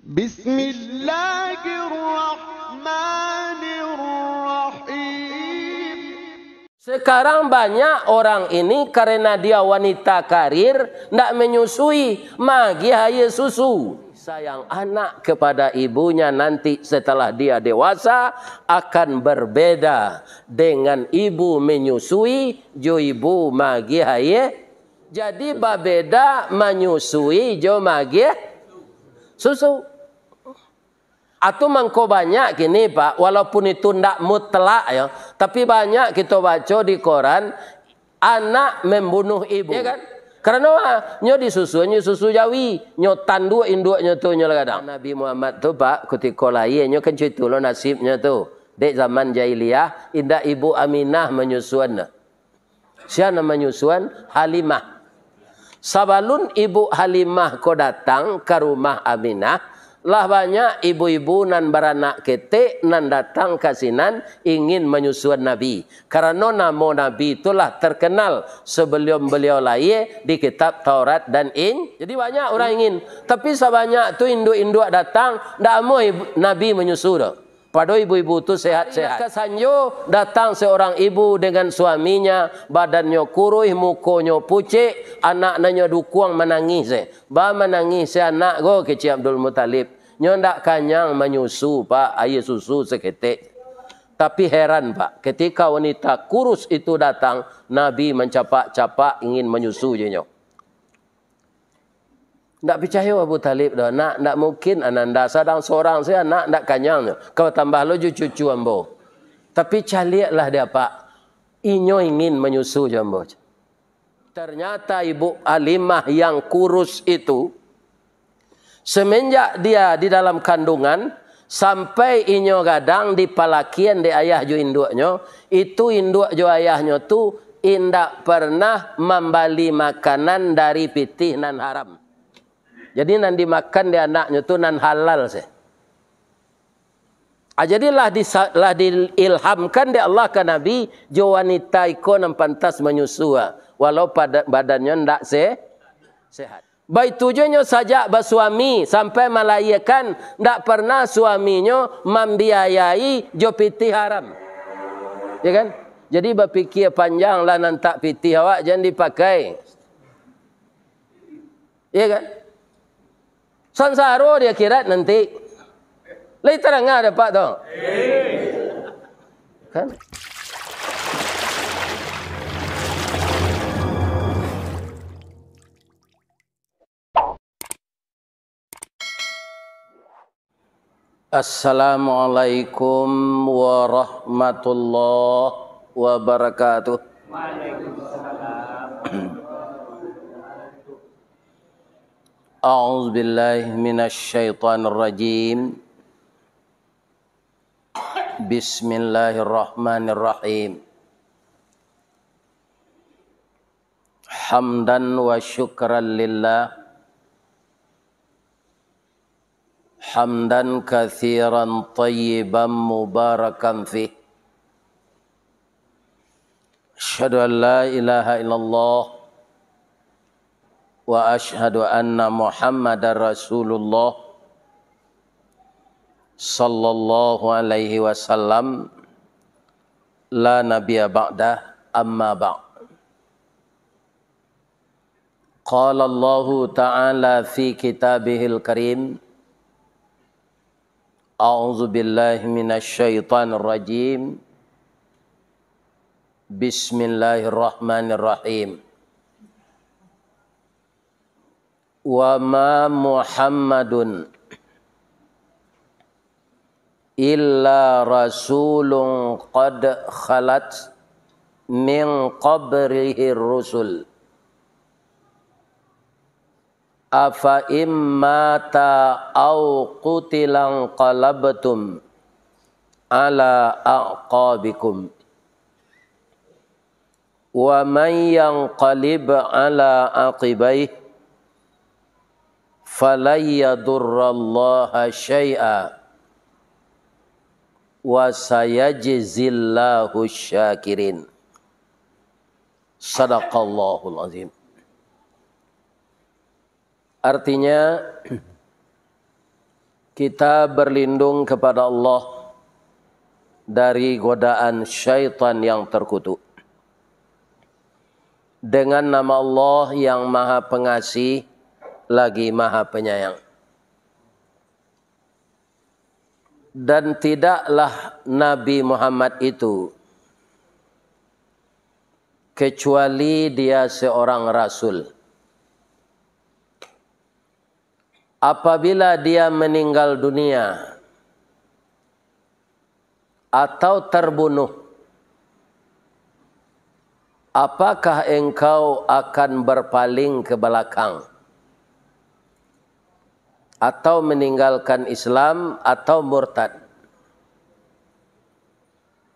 Bismillahirrahmanirrahim. Sekarang banyak orang ini karena dia wanita karir, tidak menyusui, magi hanya susu. Sayang anak kepada ibunya nanti setelah dia dewasa akan berbeda dengan ibu menyusui, jo ibu magi hanya. Jadi berbeda menyusui, jo magi susu. Atau mangko banyak gini Pak, walaupun itu tidak mutlak ya, tapi banyak kita baca di koran anak membunuh ibu, ya kan? Karena nyo disusu, nyo susu Jawi, nyo tandu induknya tu nyo kadang. Nabi Muhammad tu Pak, ketika lahir nyo kan cerita lo nasibnya tu. Dek zaman jahiliyah, indah ibu Aminah menyusuan. Siapa menyusuan? Halimah. Sabalun ibu Halimah ko datang ke rumah Aminah, lah banyak ibu-ibu nan beranak ketik nan datang ke sinan ingin menyusuan Nabi. Karena nama Nabi itulah terkenal sebelum beliau lahir di kitab Taurat dan Jadi banyak orang ingin. Tapi sebanyak tu induk-induk datang, tidak mau Nabi menyusu. Padahal ibu-ibu itu sehat-sehat. Kesanjo datang seorang ibu dengan suaminya, badannya kurus, mukanya pucik, anaknya dukuang menangis. Ba menangis anak go kecil Abdul Muttalib. Nyo ndak kanyang menyusu Pak, air susu seketik. Tapi heran Pak, ketika wanita kurus itu datang, Nabi mencapak-capak ingin menyusu je nyo. Ndak percaya Abu Talib dah, nak ndak mungkin ananda sedang seorang saya nak ndak kanyang nyo. Kau tambah lo cucu ambo. Tapi caliaklah dia Pak, inyo ingin menyusu jambo. Ternyata ibu Halimah yang kurus itu semenjak dia di dalam kandungan sampai inyo gadang di palakian di ayah jo induknya, itu induk jo ayahnya tu indak pernah membali makanan dari pitih nan haram. Jadi nan dimakan di anaknya tu nan halal sih. Jadilah diilhamkan di Allah ke Nabi jo wanita iko nan pantas menyusu walau pada badannya ndak sehat. Baik tujuannya saja bersuami sampai melahirkan, tidak pernah suaminya membiayai jo pitih haram. Ya kan? Jadi berfikir panjang lah nantak pitih awak jangan dipakai. Ya kan? Sansaro dia kira nanti. Lai terang ada Pak tu. Kan? Assalamualaikum warahmatullahi wabarakatuh. Waalaikumsalam. A'udzu billahi minasy syaithanir rajim. Bismillahirrahmanirrahim. Hamdan wa syukran lillah. Hamdan kathiran tayyiban mubarakan fih. Asyhadu an la ilaha illallah wa asyhadu anna Muhammadar Rasulullah sallallahu alaihi wasallam la nabiyya ba'dah amma ba'd. Qala Allah ta'ala fi kitabihil karim. A'udzu billahi minasy syaithanir rajim. Bismillahirrahmanirrahim. Wa ma Muhammadun illa rasulun qad khalat min qabrihi rusul. Afa immata au qutilan qalabtum ala aqabikum wa man yanqalib ala aqibaih falan yadurrallaha syai'a wa sayajzillahu syakirin. Sadaqallahul azim. Artinya Kita berlindung kepada Allah dari godaan syaitan yang terkutuk. Dengan nama Allah yang Maha Pengasih lagi Maha Penyayang. Dan tidaklah Nabi Muhammad itu kecuali dia seorang rasul. Apabila dia meninggal dunia atau terbunuh, apakah engkau akan berpaling ke belakang atau meninggalkan Islam atau murtad?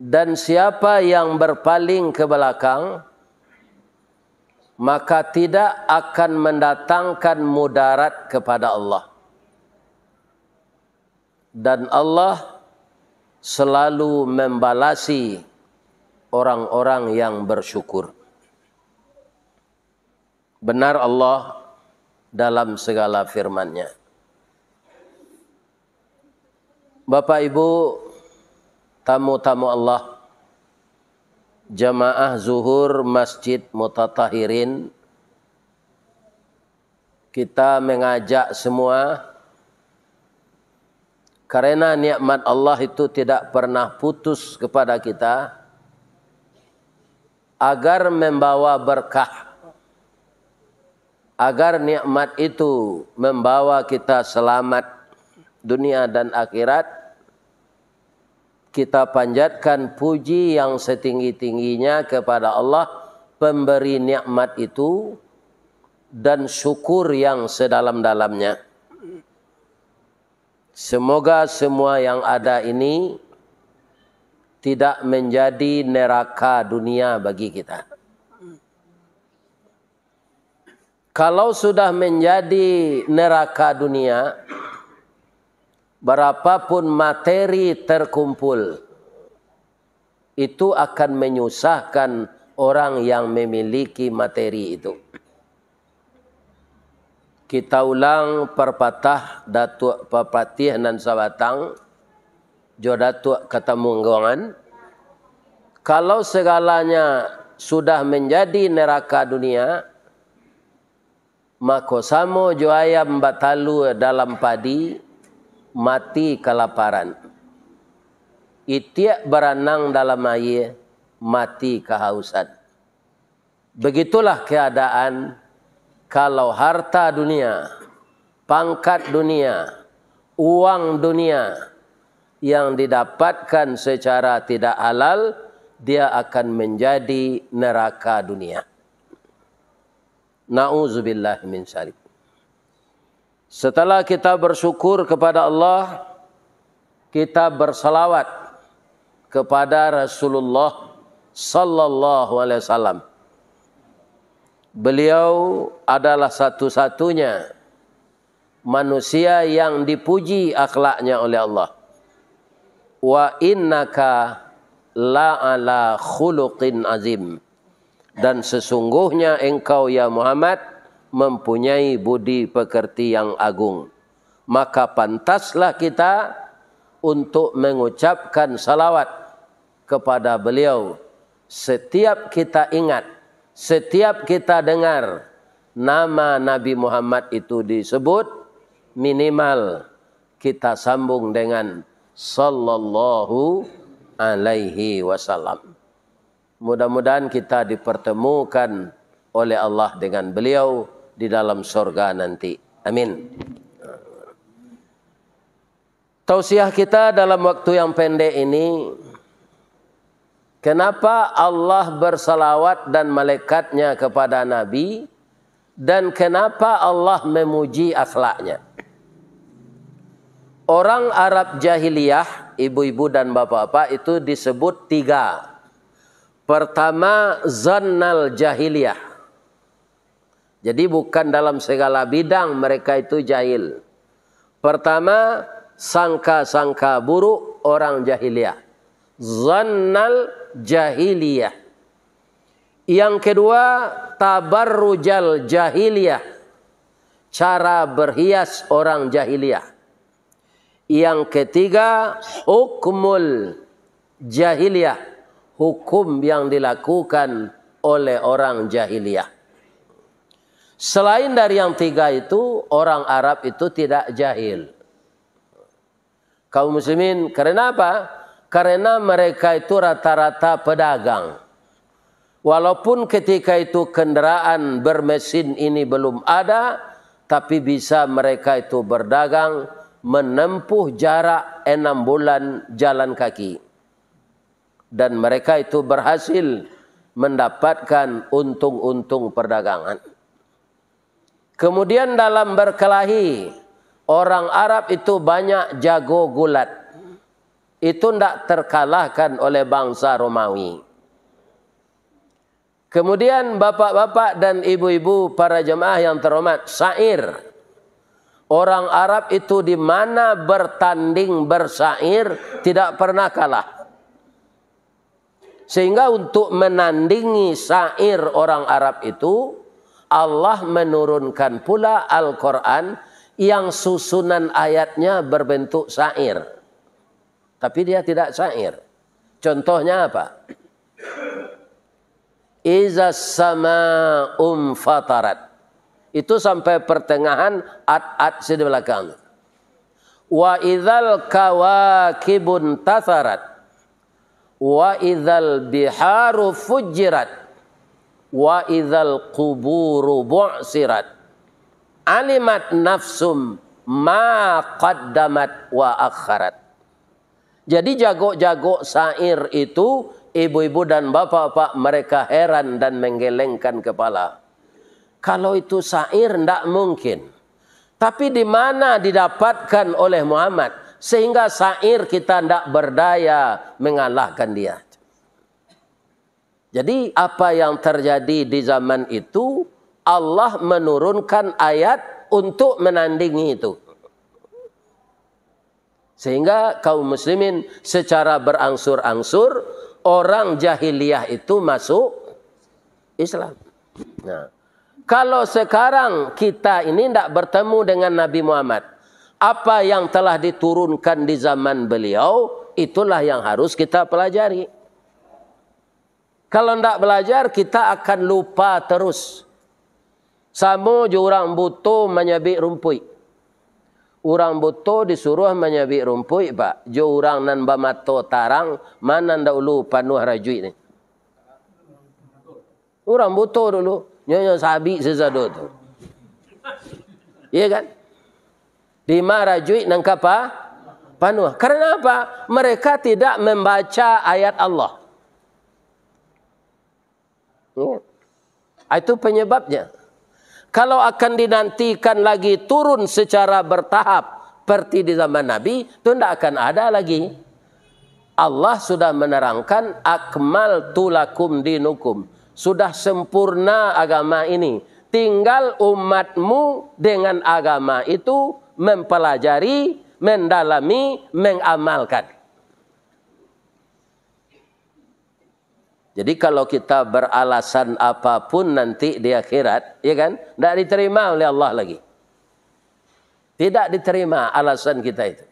Dan siapa yang berpaling ke belakang, maka tidak akan mendatangkan mudarat kepada Allah. Dan Allah selalu membalasi orang-orang yang bersyukur. Benar Allah dalam segala firman-Nya. Bapak Ibu, tamu-tamu Allah, jamaah zuhur Masjid Mutatahirin, kita mengajak semua karena nikmat Allah itu tidak pernah putus kepada kita, agar membawa berkah, agar nikmat itu membawa kita selamat dunia dan akhirat. Kita panjatkan puji yang setinggi-tingginya kepada Allah, pemberi nikmat itu, dan syukur yang sedalam-dalamnya. Semoga semua yang ada ini tidak menjadi neraka dunia bagi kita. Kalau sudah menjadi neraka dunia, berapapun materi terkumpul, itu akan menyusahkan orang yang memiliki materi itu. Kita ulang perpatah Datuk Papatih nan Sabatang, Jo Datuk Katamunggongan. Kalau segalanya sudah menjadi neraka dunia, maka samo jo ayam batalu dalam padi, mati kelaparan. Itiak berenang dalam air, mati kehausan. Begitulah keadaan kalau harta dunia, pangkat dunia, uang dunia yang didapatkan secara tidak halal, dia akan menjadi neraka dunia. Na'udzubillah min syarrik. Setelah kita bersyukur kepada Allah, kita bersalawat kepada Rasulullah sallallahu alaihi wasallam. Beliau adalah satu-satunya manusia yang dipuji akhlaknya oleh Allah. Wa innaka la'ala khuluqin azim. Dan sesungguhnya engkau ya Muhammad mempunyai budi pekerti yang agung. Maka pantaslah kita untuk mengucapkan salawat kepada beliau. Setiap kita ingat, setiap kita dengar nama Nabi Muhammad itu disebut, minimal kita sambung dengan sallallahu alaihi wasallam. Mudah-mudahan kita dipertemukan oleh Allah dengan beliau di dalam surga nanti. Amin. Tausiah kita dalam waktu yang pendek ini, kenapa Allah bersalawat dan malaikatnya kepada Nabi, dan kenapa Allah memuji akhlaknya? Orang Arab jahiliyah, ibu-ibu dan bapak-bapak, itu disebut tiga. Pertama, zannal jahiliyah. Jadi bukan dalam segala bidang mereka itu jahil. Pertama, sangka-sangka buruk orang jahiliyah. Zannal jahiliyah. Yang kedua, tabarrujal jahiliyah. Cara berhias orang jahiliyah. Yang ketiga, hukmul jahiliyah, hukum yang dilakukan oleh orang jahiliyah. Selain dari yang tiga itu, orang Arab itu tidak jahil. Kaum muslimin, karena apa? Karena mereka itu rata-rata pedagang. Walaupun ketika itu kendaraan bermesin ini belum ada, tapi bisa mereka itu berdagang, menempuh jarak 6 bulan jalan kaki. Dan mereka itu berhasil mendapatkan untung-untung perdagangan. Kemudian dalam berkelahi, orang Arab itu banyak jago gulat. Itu tidak terkalahkan oleh bangsa Romawi. Kemudian bapak-bapak dan ibu-ibu para jemaah yang terhormat, syair. Orang Arab itu di mana bertanding bersyair tidak pernah kalah. Sehingga untuk menandingi syair orang Arab itu, Allah menurunkan pula Al-Quran yang susunan ayatnya berbentuk syair. Tapi dia tidak syair. Contohnya apa? Iza sama'um fatarat. Itu sampai pertengahan at-at di belakang. Wa idzal kawakibun tatharat. Wa idzal biharu fujirat. Wa idzal quburu bu'sirat. Alimat nafsum ma qaddamat wa akharat. Jadi jago-jago syair itu, ibu-ibu dan bapak-bapak mereka heran dan menggelengkan kepala. Kalau itu syair tidak mungkin. Tapi di mana didapatkan oleh Muhammad sehingga syair kita tidak berdaya mengalahkan dia. Jadi apa yang terjadi di zaman itu, Allah menurunkan ayat untuk menandingi itu. Sehingga kaum muslimin secara berangsur-angsur orang jahiliyah itu masuk Islam. Nah, kalau sekarang kita ini tidak bertemu dengan Nabi Muhammad, apa yang telah diturunkan di zaman beliau, itulah yang harus kita pelajari. Kalau tidak belajar, kita akan lupa terus. Sama je orang butuh menyabik rumput. Orang butuh disuruh menyabik rumput, Pak. Jo orang nan bamato tarang, mana ndak ulu panuh rajui ni. Orang butuh dulu, nyonya sabi sesado tu. Iya kan? Di marajui nang kapa? Panuh. Karena apa? Mereka tidak membaca ayat Allah. Ya. Itu penyebabnya. Kalau akan dinantikan lagi turun secara bertahap seperti di zaman Nabi, itu tidak akan ada lagi. Allah sudah menerangkan akmaltu lakum dinukum. Sudah sempurna agama ini. Tinggal umatmu dengan agama itu mempelajari, mendalami, mengamalkan. Jadi kalau kita beralasan apapun nanti di akhirat, ya kan, tidak diterima oleh Allah lagi. Tidak diterima alasan kita itu.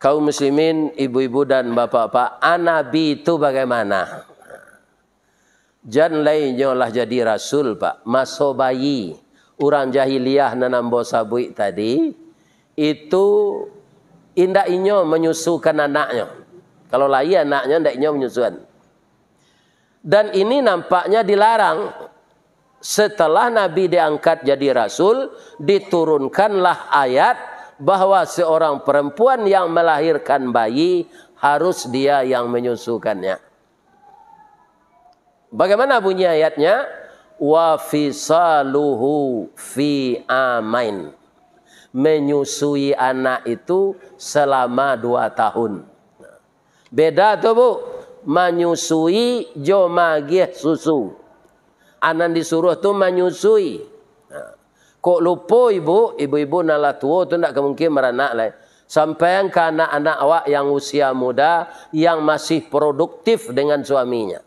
Kaum muslimin, ibu-ibu dan bapak-bapak, Nabi itu bagaimana? Jan lainnya lah jadi rasul, Pak. Maso bayi, orang jahiliyah nanambo sabui tadi, itu indak inyo menyusukan anaknya. Kalau lain anaknya indak inyo menyusukan. Dan ini nampaknya dilarang. Setelah Nabi diangkat jadi Rasul, diturunkanlah ayat bahwa seorang perempuan yang melahirkan bayi harus dia yang menyusukannya. Bagaimana bunyi ayatnya? Wa fisaluhu fi amain. Menyusui anak itu selama 2 tahun. Beda tuh Bu. Menyusui jo magih susu. Anan disuruh tu menyusui. Kok lupa ibu-ibu nala tua tu tidak kemungkinan meranak lah. Sampai ke anak-anak awak yang usia muda yang masih produktif dengan suaminya.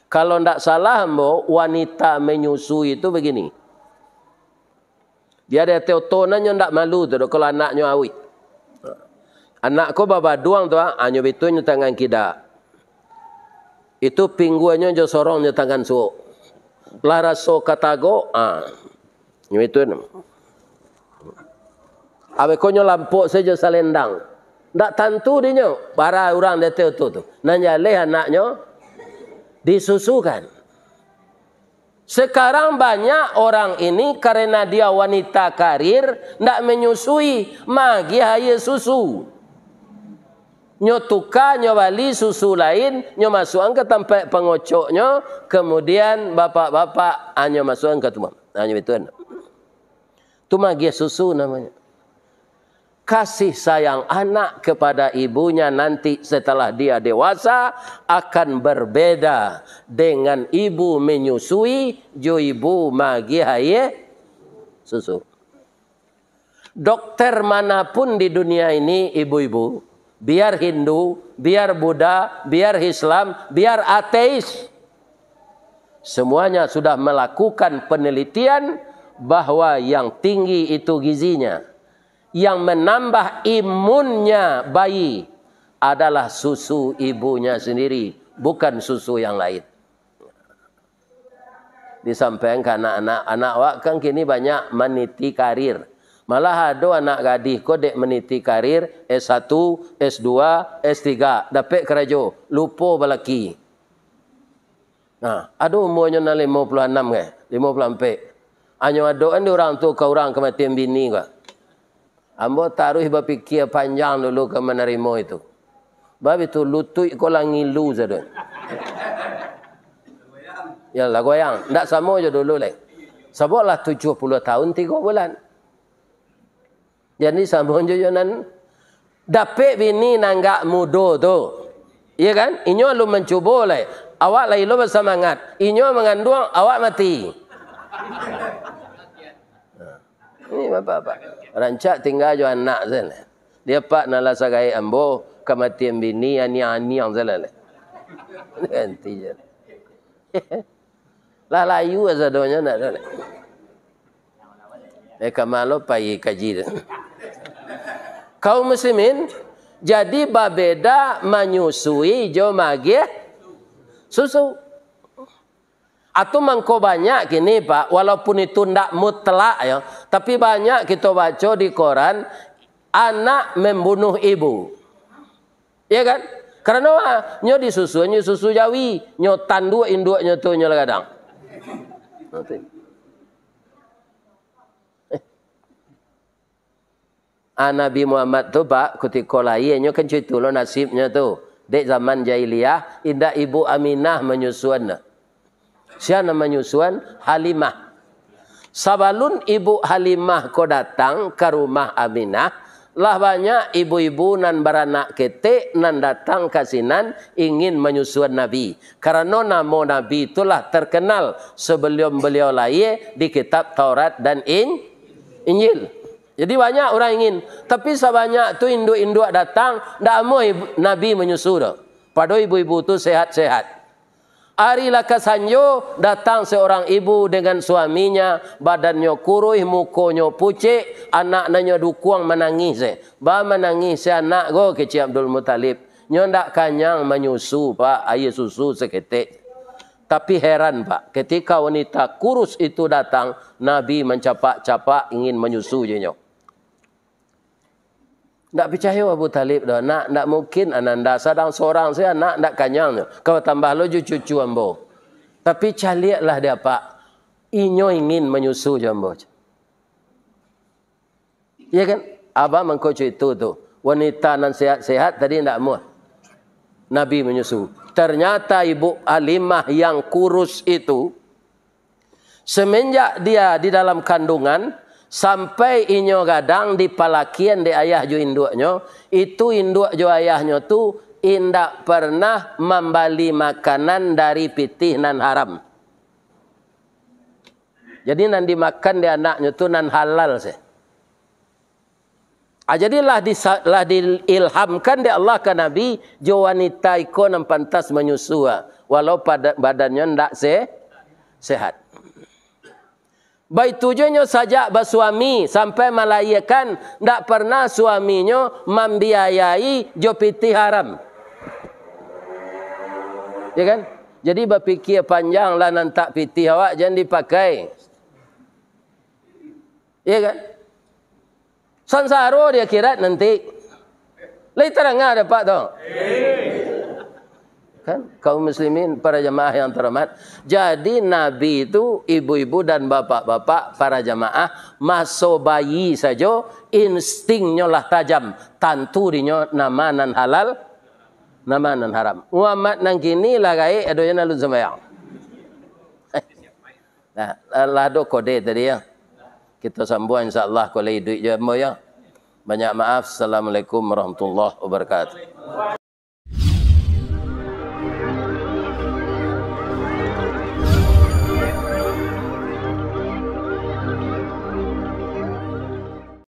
Kalau tidak salah wanita menyusui itu begini. Dia ada teotonannya ndak malu tu kalau anaknya awit. Anak ko baba duang tu anyo bitunya tangan kida. Itu pingguannya jo sorongnya tangan su. Lara so katago nyo itu. Abe konyo lampok saja salendang. Ndak tentu dinyo para orang deteu tu. Nanya leh anaknya disusukan. Sekarang banyak orang ini karena dia wanita karir ndak menyusui, magi hanya susu. Nyo tuka, nyo bali susu lain, nyo masukkan ke tempat pengocoknya, kemudian bapak-bapak nyo masukkan ke tempat. Nyo itu. Itu magi susu namanya. Kasih sayang anak kepada ibunya nanti setelah dia dewasa akan berbeda dengan ibu menyusui, jo ibu magi haye susu. Dokter manapun di dunia ini ibu-ibu, biar Hindu, biar Buddha, biar Islam, biar ateis, semuanya sudah melakukan penelitian bahwa yang tinggi itu gizinya. Yang menambah imunnya bayi adalah susu ibunya sendiri, bukan susu yang lain. Disampaikan ke anak-anak wak kan kini banyak meniti karir. Malah ada anak gadis kok dek meniti karir S1, S2, S3, dapat kerja, lupa balaki. Nah, ada umurnya na 56 ke, 54. Anyo ada kan orang tu ke orang kematian bini ke. Ambo taruh berfikir panjang dulu ke menerima itu. Bab itu lutut kau lah ngilu saja. Ya lah goyang. Tak sama je dulu leh. Sebablah 70 tahun 3 bulan. Jadi sama je nan dapat bini nanggak muda tu. Iya kan? Inyo lu mencuba leh. Awak lagi lu bersemangat. Inyo mengandung awak mati. Ini bapak-bapak. Rancak tinggal jo anak sana. Dia pak nala sagai ambo kematian bini ani yang sana. Ganti je. Lah layu azadonya nak sana. Kamalo pai kaji. Kaum muslimin jadi babeda menyusui jo magi susu. Atau mangko banyak gini Pak, walaupun itu tidak mutlak ya, tapi banyak kita baca di koran anak membunuh ibu. Ya kan? Karena nyo disusu, nyo susu Jawi, nyo tandu induknya tu nyo kadang. Nabi Muhammad tu Pak, ketika lahir nyo kan cerita lo nasibnya tu. Dek zaman jahiliyah, indah ibu Aminah menyusuan. Siapa nama menyusuan? Halimah. Sabalun ibu Halimah ko datang ke rumah Aminah, lah banyak ibu-ibu nan beranak ketek nan datang ke sinan ingin menyusuan Nabi. Karena nama Nabi itulah terkenal sebelum beliau lahir di kitab Taurat dan Injil. Jadi banyak orang ingin, tapi sebanyak tu induk-induk datang, ndak mau Nabi menyusu dah. Padahal ibu-ibu tu sehat-sehat. Hari laka sanjo datang seorang ibu dengan suaminya, badannya kurus, mukonya pucik, anak-anaknya dukuang menangis. Ba menangis anak go kecil Abdul Muttalib. Nyo ndak kanyang menyusu Pak, air susu seketik. Tapi heran Pak, ketika wanita kurus itu datang, Nabi mencapak-capak ingin menyusu je nyo. Tak percaya Abu Talib dah. Nak, tak mungkin ananda sedang seorang saya nak tak kanyang. Kau tambah lo cucu ambo. Tapi caliaklah dia Pak. Inyo ingin menyusu jambo. Ya kan? Abang mengkocu itu tu. Wanita nan sehat-sehat tadi tak mau. Nabi menyusu. Ternyata ibu Halimah yang kurus itu, semenjak dia di dalam kandungan, sampai inyo gadang di palakian di ayah jo induknya, itu induk jo ayahnya tu indak pernah membali makanan dari pitih nan haram. Jadi nan dimakan di anaknya tu nan halal sih. Jadilah diilhamkan di Allah ke Nabi jo wanita iko nan pantas menyusu walau pada badannya ndak sehat. Baik tujuannya saja bersuami sampai melahirkan, tidak pernah suaminya membiayai jopiti haram. Ya kan? Jadi berfikir panjang lah nantak piti awak jangan dipakai. Ya kan? Sansaro dia kira nanti. Lai terangah dapat tu. Kan kaum muslimin para jamaah yang terhormat. Jadi Nabi itu ibu-ibu dan bapak-bapak para jamaah masuk bayi saja instingnya lah tajam. Tantu dinyo namanan halal, namanan haram. Muhammad nang kini lah gai adonya nalu sembahyang. Nah, lado kode tadi ya. Kita sambung insyaallah kalau hidup je ya. Banyak maaf. Assalamualaikum warahmatullahi wabarakatuh.